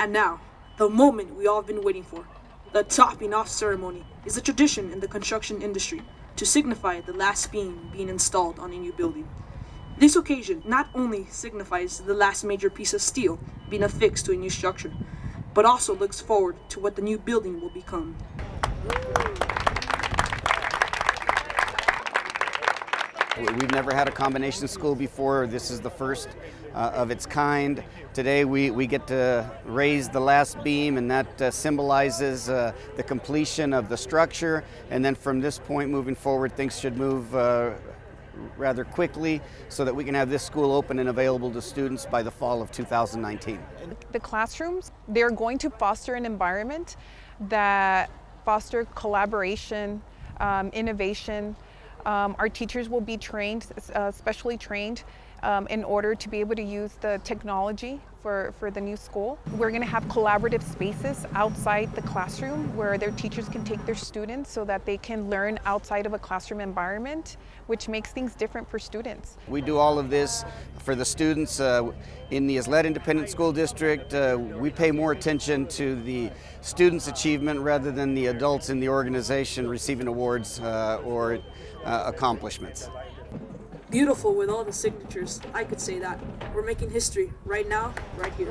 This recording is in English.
And now, the moment we all have been waiting for. The topping off ceremony is a tradition in the construction industry to signify the last beam being installed on a new building. This occasion not only signifies the last major piece of steel being affixed to a new structure, but also looks forward to what the new building will become. We've never had a combination school before. This is the first of its kind. Today we get to raise the last beam, and that symbolizes the completion of the structure. And then from this point moving forward, things should move rather quickly so that we can have this school open and available to students by the fall of 2019. The classrooms, they're going to foster an environment that foster collaboration, innovation. Our teachers will be trained, specially trained, in order to be able to use the technology for the new school. We're going to have collaborative spaces outside the classroom where their teachers can take their students so that they can learn outside of a classroom environment, which makes things different for students. We do all of this for the students. In the Ysleta Independent School District, we pay more attention to the students' achievement rather than the adults in the organization receiving awards or accomplishments. Beautiful with all the signatures. I could say that. We're making history right now, right here.